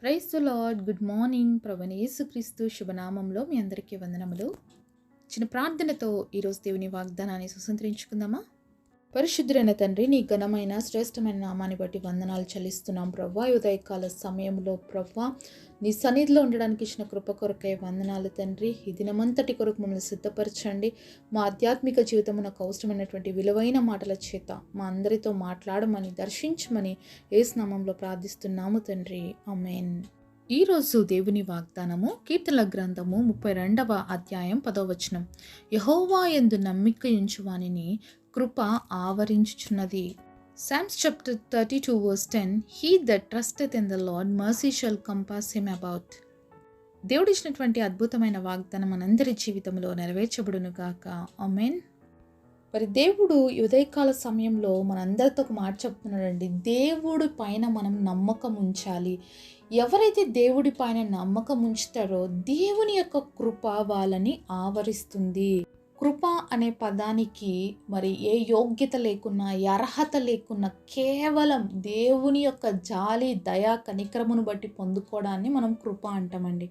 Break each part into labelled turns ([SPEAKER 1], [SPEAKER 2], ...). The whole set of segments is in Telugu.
[SPEAKER 1] Praise the lord. Good morning. ప్రభువైన యేసుక్రీస్తు శుభనామంలో మీ అందరికీ వందనములు. చిన్న ప్రార్థనతో ఈరోజు దేవుని వాగ్దానాన్ని సుసంతరించుకుందామా? పరిశుద్ధుడైన తండ్రి, నీ ఘనమైన శ్రేష్టమైన నామాన్ని బట్టి వందనాలు చెల్లిస్తున్నాం ప్రభా. ఉదయకాల సమయంలో ప్రభా నీ సన్నిధిలో ఉండడానికి ఇచ్చిన కృప కొరకై వందనాలు తండ్రి. ఈ దినమంతటి కొరకు మమ్మల్ని సిద్ధపరచండి. మా ఆధ్యాత్మిక జీవితమునకు అవసరమైనటువంటి విలువైన మాటల చేత మా అందరితో మాట్లాడమని, దర్శించమని యేసు నామంలో ప్రార్థిస్తున్నాము తండ్రి. ఆమేన్. ఈరోజు దేవుని వాగ్దానము కీర్తనల గ్రంథము 32వ అధ్యాయం 10వ వచనం. యెహోవా యందు నమ్మికయుంచు వానిని కృప ఆవరించుచున్నది. Psalms chapter 32 verse 10. He that trusteth in the Lord, mercy shall compass him about. దేవుడిచ్చినటువంటి అద్భుతమైన వాగ్దానం మనందరి జీవితంలో నెరవేర్చబడును గాక. ఆమేన్. మరి దేవుడు ఈ ఉదయకాల సమయంలో మనందరితో ఒక మాట చెప్తున్నాడండి. దేవుడి పైన మనం నమ్మకం ఉంచాలి. ఎవరైతే దేవుడి పైన నమ్మకం ఉంచుతారో దేవుని యొక్క కృప వాళ్ళని ఆవరిస్తుంది. కృప అనే పదానికి మరి ఏ యోగ్యత లేకున్నా, ఏ అర్హత లేకున్నా, కేవలం దేవుని యొక్క జాలి, దయ, కనికరమును బట్టి పొందుకోవడాన్ని మనం కృప అంటామండి.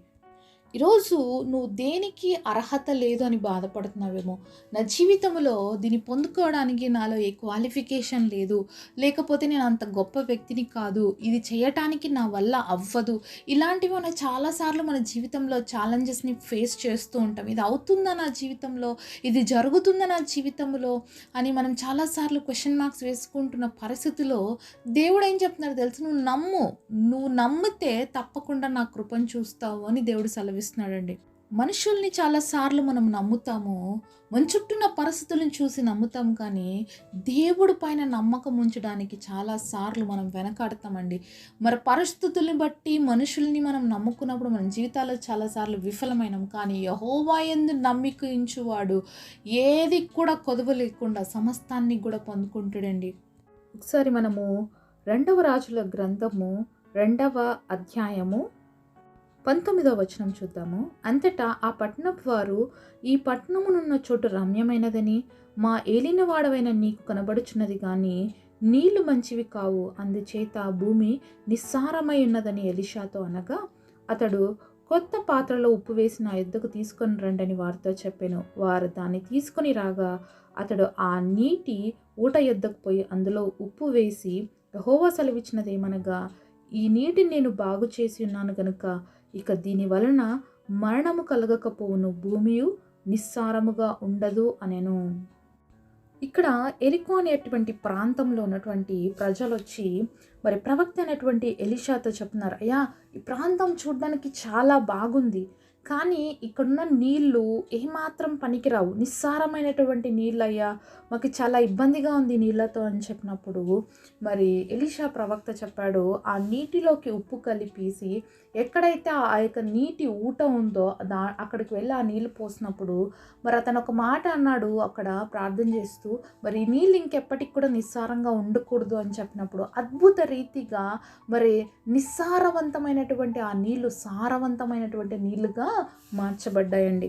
[SPEAKER 1] ఈరోజు నువ్వు దేనికి అర్హత లేదు అని బాధపడుతున్నావేమో, నా జీవితంలో దీన్ని పొందుకోవడానికి నాలో ఏ క్వాలిఫికేషన్ లేదు, లేకపోతే నేను అంత గొప్ప వ్యక్తిని కాదు, ఇది చేయటానికి నా వల్ల అవ్వదు, ఇలాంటివి మనం చాలాసార్లు మన జీవితంలో ఛాలెంజెస్ని ఫేస్ చేస్తూ ఉంటాం. ఇది అవుతుందా నా జీవితంలో, ఇది జరుగుతుందా నా జీవితంలో అని మనం చాలాసార్లు క్వశ్చన్ మార్క్స్ వేసుకుంటున్న పరిస్థితిలో దేవుడు ఏం చెప్తున్నాడు తెలుసు? నువ్వు నమ్మితే తప్పకుండా నా కృపను చూస్తావు అని దేవుడు సెలవిస్తున్నాడండి. మనుషుల్ని చాలాసార్లు మనం నమ్ముతాము, మన చుట్టూ ఉన్న పరిస్థితులను చూసి నమ్ముతాం, కానీ దేవుడి పైన నమ్మకం ఉంచడానికి చాలాసార్లు మనం వెనకాడతామండి. మరి పరిస్థితుల్ని బట్టి మనుషుల్ని మనం నమ్ముకున్నప్పుడు మన జీవితాల్లో చాలాసార్లు విఫలమైనాం. కానీ యెహోవా యందు నమ్మిక ఉంచువాడు ఏది కూడా కొదువ లేకుండా సమస్తాన్ని కూడా పొందుకుంటాడండి. ఒకసారి మనము 2వ రాజుల గ్రంథము 2వ అధ్యాయము 19వ వచనం చూద్దాము. అంతటా ఆ పట్టణపు వారు, ఈ పట్టణమునున్న చోటు రమ్యమైనదని మా ఏలినవాడవైన నీకు కనబడుచున్నది గాని నీళ్లు మంచివి కావు, అందుచేత భూమి నిస్సారమై ఉన్నదని ఎలీషాతో అనగా, అతడు కొత్త పాత్రలో ఉప్పు వేసి నా యొద్దకు తీసుకొని రండని వారితో చెప్పెను. వారు దాన్ని తీసుకొని రాగా అతడు ఆ నీటి ఊట యొద్దకు పోయి అందులో ఉప్పు వేసి, యెహోవా సెలవిచ్చినదేమనగా, ఈ నీటిని నేను బాగు చేసి ఉన్నాను గనుక ఇక దీని వలన మరణము కలగకపోవును, భూమియు నిస్సారముగా ఉండదు అనెను. ఇక్కడ ఎరికో అనేటువంటి ప్రాంతంలో ఉన్నటువంటి ప్రజలు వచ్చి మరి ప్రవక్త అయినటువంటి ఎలీషాతో చెప్తున్నారు, అయ్యా ఈ ప్రాంతం చూడడానికి చాలా బాగుంది, కానీ ఇక్కడున్న నీళ్లు ఏమాత్రం పనికిరావు, నిస్సారమైనటువంటి నీళ్ళు అయ్యా, మాకు చాలా ఇబ్బందిగా ఉంది నీళ్ళతో అని చెప్పినప్పుడు మరి ఎలీషా ప్రవక్త చెప్పాడు, ఆ నీటిలోకి ఉప్పు కలిపేసి ఎక్కడైతే ఆ యొక్క నీటి ఊట ఉందో అక్కడికి వెళ్ళి ఆ నీళ్ళు పోసినప్పుడు మరి అతను ఒక మాట అన్నాడు అక్కడ ప్రార్థన చేస్తూ, మరి ఈ నీళ్ళు ఇంకెప్పటికి కూడా నిస్సారంగా ఉండకూడదు అని చెప్పినప్పుడు అద్భుత రీతిగా మరి నిస్సారవంతమైనటువంటి ఆ నీళ్లు సారవంతమైనటువంటి నీళ్లుగా మార్చబడ్డాయండి.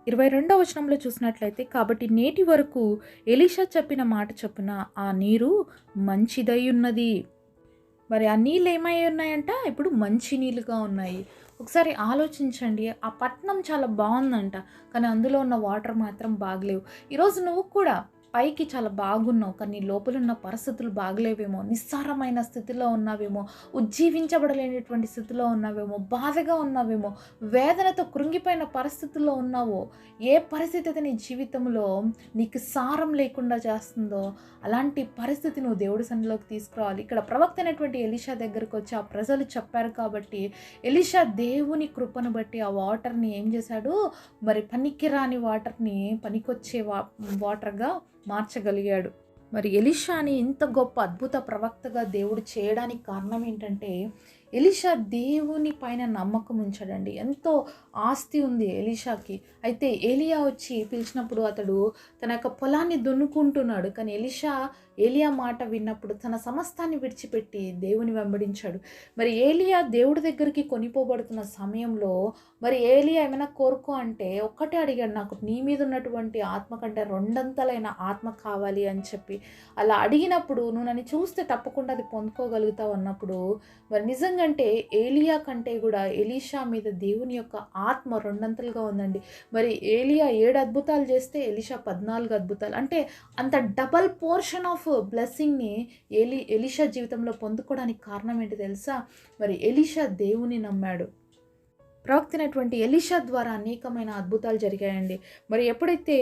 [SPEAKER 1] 22వ వచనంలో చూసినట్లయితే, కాబట్టి నేటి వరకు ఎలీషా చెప్పిన మాట చొప్పున ఆ నీరు మంచిదై ఉన్నది. మరి ఆ నీళ్ళు ఏమై ఉన్నాయంట? ఇప్పుడు మంచి నీళ్ళుగా ఉన్నాయి. ఒకసారి ఆలోచించండి, ఆ పట్టణం చాలా బాగుందంట, కానీ అందులో ఉన్న వాటర్ మాత్రం బాగలేవు. ఈరోజు నువ్వు కూడా పైకి చాలా బాగున్నావు, కానీ లోపల ఉన్న పరిస్థితులు బాగలేవేమో, నిస్సారమైన స్థితిలో ఉన్నావేమో, ఉజ్జీవించబడలేనటువంటి స్థితిలో ఉన్నావేమో, బాధగా ఉన్నావేమో, వేదనతో కృంగిపోయిన పరిస్థితుల్లో ఉన్నావో, ఏ పరిస్థితి అయితే నీ జీవితంలో నీకు సారం లేకుండా చేస్తుందో అలాంటి పరిస్థితి నువ్వు దేవుడి సన్నిధిలోకి తీసుకురావాలి. ఇక్కడ ప్రవక్త అయినటువంటి ఎలీషా దగ్గరకు వచ్చి ఆ ప్రజలు చెప్పారు కాబట్టి ఎలీషా దేవుని కృపను బట్టి ఆ వాటర్ని ఏం చేశాడు, మరి పనికిరాని వాటర్ని పనికొచ్చే వాటర్గా మార్చగలిగాడు. మరి ఎలీషాని ఇంత గొప్ప అద్భుత ప్రవక్తగా దేవుడు చేయడానికి కారణం ఏంటంటే, ఎలీషా దేవుని పైన నమ్మకం ఉంచాడండి. ఎంతో ఆస్తి ఉంది ఎలీషాకి. అయితే ఏలియా వచ్చి పిలిచినప్పుడు అతడు తన యొక్క పొలాన్ని దున్నుకుంటున్నాడు, కానీ ఎలీషా ఏలియా మాట విన్నప్పుడు తన సమస్తాన్ని విడిచిపెట్టి దేవుని వెంబడించాడు. మరి ఏలియా దేవుడి దగ్గరికి కొనిపోబడుతున్న సమయంలో మరి ఏలియా ఏమైనా కోరుకో అంటే ఒక్కటే అడిగాడు, నాకు నీ మీద ఉన్నటువంటి ఆత్మ కంటే రెండంతలైన ఆత్మ కావాలి అని చెప్పి. అలా అడిగినప్పుడు నువ్వు నన్ను చూస్తే తప్పకుండా అది పొందుకోగలుగుతావు అన్నప్పుడు మరి నిజంగంటే ఏలియా కంటే కూడా ఎలీషా మీద దేవుని యొక్క ఆత్మ రెండంతలుగా ఉందండి. మరి ఏలియా 7 అద్భుతాలు చేస్తే ఎలీషా 14 అద్భుతాలు, అంటే అంత డబల్ పోర్షన్ ఆఫ్ బ్లెస్సింగ్ని ఎలీషా జీవితంలో పొందుకోవడానికి కారణం ఏంటి తెలుసా? మరి ఎలీషా దేవుని నమ్మాడు. ప్రవక్తైనటువంటి ఎలీషా ద్వారా అనేకమైన అద్భుతాలు జరిగాయండి. మరి ఎప్పుడైతే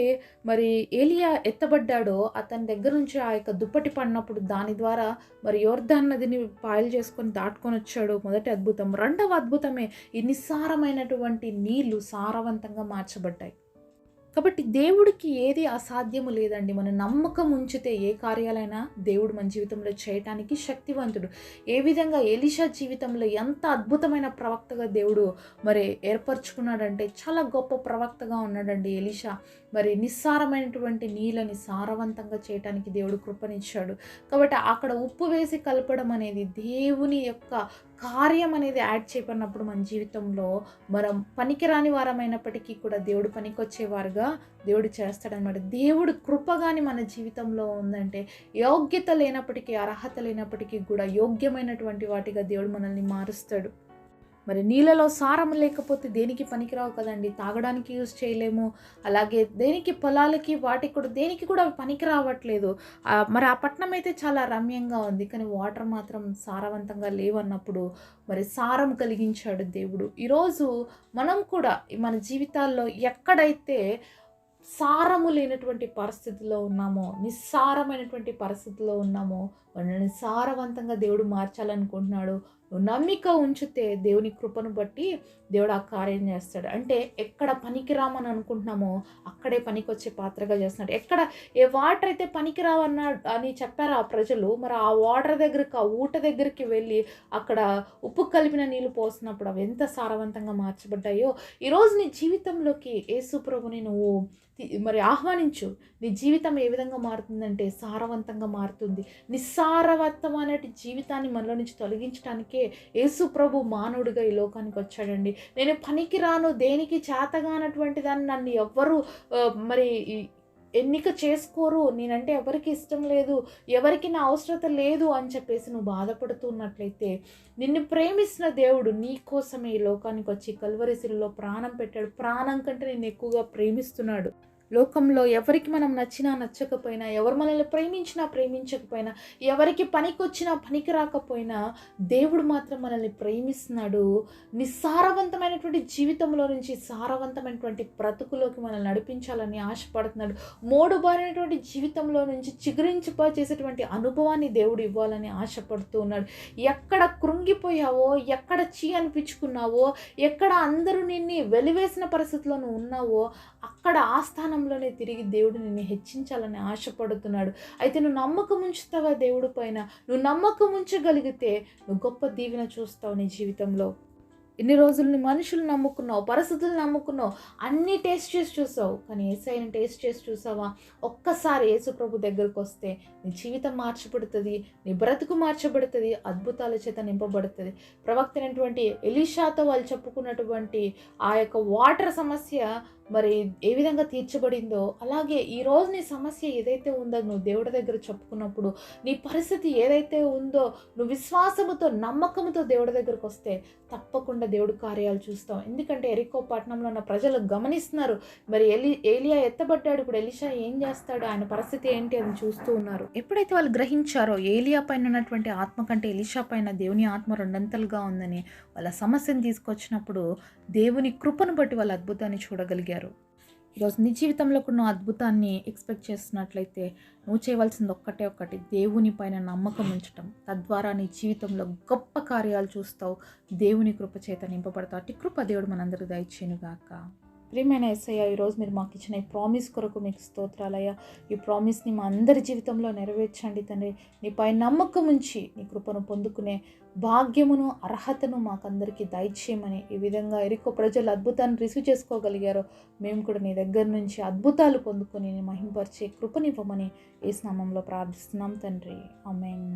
[SPEAKER 1] మరి ఏలియా ఎత్తబడ్డాడో అతని దగ్గర నుంచి ఆ యొక్క దుప్పటి పడినప్పుడు దాని ద్వారా మరి యోర్దాను నదిని పాయలు చేసుకొని దాటుకొని వచ్చాడు. మొదటి అద్భుతం. రెండవ అద్భుతమే ఈ నిస్సారమైనటువంటి నీళ్లు సారవంతంగా మార్చబడ్డాయి. కాబట్టి దేవుడికి ఏది అసాధ్యము లేదండి. మన నమ్మకం ఉంచితే ఏ కార్యాలైనా దేవుడు మన జీవితంలో చేయటానికి శక్తివంతుడు. ఏ విధంగా ఎలీషా జీవితంలో ఎంత అద్భుతమైన ప్రవక్తగా దేవుడు మరి ఏర్పరచుకున్నాడంటే చాలా గొప్ప ప్రవక్తగా ఉన్నాడండి ఎలీషా. మరి నిస్సారమైనటువంటి నీళ్ళని సారవంతంగా చేయటానికి దేవుడు కృపనిచ్చాడు. కాబట్టి అక్కడ ఉప్పు వేసి కలపడం అనేది దేవుని యొక్క కార్యం అనేది యాడ్ చేయబడినప్పుడు మన జీవితంలో మనం పనికిరాని వారమైనప్పటికీ కూడా దేవుడు పనికొచ్చేవారుగా దేవుడు చేస్తాడనమాట. దేవుడు కృపగాని మన జీవితంలో ఉందంటే యోగ్యత లేనప్పటికీ అర్హత లేనప్పటికీ కూడా యోగ్యమైనటువంటి వాటిగా దేవుడు మనల్ని మారుస్తాడు. మరి నీళ్ళలో సారం లేకపోతే దేనికి పనికిరావు కదండి. తాగడానికి యూజ్ చేయలేము, అలాగే దేనికి పొలాలకి వాటికి కూడా దేనికి కూడా పనికి రావట్లేదు. మరి ఆ పట్టణం అయితే చాలా రమ్యంగా ఉంది, కానీ వాటర్ మాత్రం సారవంతంగా లేవన్నప్పుడు మరి సారం కలిగించాడు దేవుడు. ఈరోజు మనం కూడా మన జీవితాల్లో ఎక్కడైతే సారము లేనటువంటి పరిస్థితిలో ఉన్నామో, నిస్సారమైనటువంటి పరిస్థితిలో ఉన్నామో మనల్ని సారవంతంగా దేవుడు మార్చాలనుకుంటున్నాడు. నమ్మిక ఉంచితే దేవుని కృపను బట్టి దేవుడు ఆ కార్యం చేస్తాడు. అంటే ఎక్కడ పనికిరామని అనుకుంటున్నామో అక్కడే పనికొచ్చే పాత్రగా చేస్తున్నాడు. ఎక్కడ ఏ వాటర్ అయితే పనికిరావన్నా అని చెప్పారు ఆ ప్రజలు, మరి ఆ వాటర్ దగ్గరికి, ఆ ఊట దగ్గరికి వెళ్ళి అక్కడ ఉప్పు కలిపిన నీళ్ళు పోసినప్పుడు అవి ఎంత సారవంతంగా మార్చబడ్డాయో ఈరోజు నీ జీవితంలోకి యేసు ప్రభుని నువ్వు మరి ఆహ్వానించు. నీ జీవితం ఏ విధంగా మారుతుందంటే సారవంతంగా మారుతుంది. నిస్సారవంతమైన జీవితాన్ని మనలో నుంచి తొలగించడానికే యేసు ప్రభు మానవుడిగా ఈ లోకానికి వచ్చాడండి. నేను పనికిరాను, దేనికి చేతగానటువంటి దాన్ని నన్ను ఎవ్వరూ మరి ఎన్నిక చేసుకోరు, నేనంటే ఎవరికి ఇష్టం లేదు, ఎవరికి నా అవసరత లేదు అని చెప్పేసి నువ్వు బాధపడుతున్నట్లయితే నిన్ను ప్రేమిస్తున్న దేవుడు నీ కోసమే ఈ లోకానికి వచ్చి కల్వరి శిలువలో ప్రాణం పెట్టాడు. ప్రాణం కంటే నిన్ను ఎక్కువగా ప్రేమిస్తున్నాడు. లోకంలో ఎవరికి మనం నచ్చినా నచ్చకపోయినా, ఎవరు మనల్ని ప్రేమించినా ప్రేమించకపోయినా, ఎవరికి పనికొచ్చినా పనికి రాకపోయినా దేవుడు మాత్రం మనల్ని ప్రేమిస్తున్నాడు. నిస్సారవంతమైనటువంటి జీవితంలో నుంచి సారవంతమైనటువంటి బ్రతుకులోకి మనల్ని నడిపించాలని ఆశపడుతున్నాడు. మోడుబారినటువంటి జీవితంలో నుంచి చిగురించిపో చేసేటువంటి అనుభవాన్ని దేవుడు ఇవ్వాలని ఆశపడుతూ ఉన్నాడు. ఎక్కడ కృంగిపోయావో, ఎక్కడ చీ అనిపించుకున్నావో, ఎక్కడ అందరూ నిన్ను వెలివేసిన పరిస్థితిలో నువ్వు ఉన్నావో అక్కడ ఆ స్థానంలోనే తిరిగి దేవుడు నిన్ను హెచ్చించాలని ఆశపడుతున్నాడు. అయితే నువ్వు నమ్మకం ఉంచుతావా దేవుడి పైన? నువ్వు నమ్మకం ఉంచగలిగితే నువ్వు గొప్ప దీవెన చూస్తావు నీ జీవితంలో. ఎన్ని రోజులు నీ మనుషులు నమ్ముకున్నావు, పరిస్థితులు నమ్ముకున్నావు, అన్నీ టేస్ట్ చేసి చూసావు, కానీ యేసయ్యని టేస్ట్ చేసి చూసావా? ఒక్కసారి యేసు ప్రభు దగ్గరకు వస్తే నీ జీవితం మార్చబడుతుంది, నీ బ్రతుకు మార్చబడుతుంది, అద్భుతాల చేత నింపబడుతుంది. ప్రవక్త అయినటువంటి ఎలీషాతో వాళ్ళు చెప్పుకున్నటువంటి ఆ యొక్క వాటర్ సమస్య మరి ఏ విధంగా తీర్చబడిందో అలాగే ఈరోజు నీ సమస్య ఏదైతే ఉందో నువ్వు దేవుడి దగ్గర చెప్పుకున్నప్పుడు, నీ పరిస్థితి ఏదైతే ఉందో నువ్వు విశ్వాసముతో నమ్మకంతో దేవుడి దగ్గరకు వస్తే తప్పకుండా దేవుడి కార్యాలు చూస్తాం. ఎందుకంటే ఎరికో పట్టణంలో ఉన్న ప్రజలు గమనిస్తున్నారు. మరి ఏలియా ఎత్తబడ్డాడు, ఇప్పుడు ఎలీషా ఏం చేస్తాడు, ఆయన పరిస్థితి ఏంటి అని చూస్తూ ఉన్నారు. ఎప్పుడైతే వాళ్ళు గ్రహించారో ఏలియా పైన ఉన్నటువంటి ఆత్మ కంటే ఎలీషా పైన దేవుని ఆత్మ రెండంతలుగా ఉందని వాళ్ళ సమస్యను తీసుకొచ్చినప్పుడు దేవుని కృపను బట్టి వాళ్ళ అద్భుతాన్ని చూడగలిగారు. ఈరోజు నీ జీవితంలో కూడా నువ్వు అద్భుతాన్ని ఎక్స్పెక్ట్ చేస్తున్నట్లయితే నువ్వు చేయవలసింది ఒక్కటి, దేవుని పైన నమ్మకం ఉంచటం. తద్వారా నీ జీవితంలో గొప్ప కార్యాలు చూస్తావు, దేవుని కృప చేత నింపబడతావు. అట్టి కృప దేవుడు మనందరికీ దయచేయునుగాక. ప్రియమైన యేసయ్య, ఈరోజు మీరు మాకు ఇచ్చిన ఈ ప్రామిస్ కొరకు మీకు స్తోత్రాలయ్యా. ఈ ప్రామిస్ని మా అందరి జీవితంలో నెరవేర్చండి తండ్రి. నీపై నమ్మకం ఉంచి నీ కృపను పొందుకునే భాగ్యమును అర్హతను మాకందరికీ దయచేయమని, ఈ విధంగా ఎరికో ప్రజలు అద్భుతాన్ని రిసీవ్ చేసుకోగలిగారో మేము కూడా నీ దగ్గర నుంచి అద్భుతాలు పొందుకొని నీ మహింపరిచే కృపనివ్వమని యేసు నామములో ప్రార్థిస్తున్నాం తండ్రి. ఆమేన్.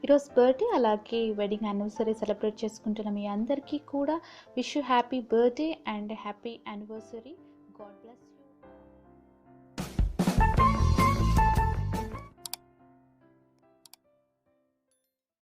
[SPEAKER 1] ఈరోజు బర్త్డే అలాగే వెడ్డింగ్ యానివర్సరీ సెలబ్రేట్ చేసుకుంటున్న మీ అందరికీ కూడా wish you happy birthday and happy anniversary.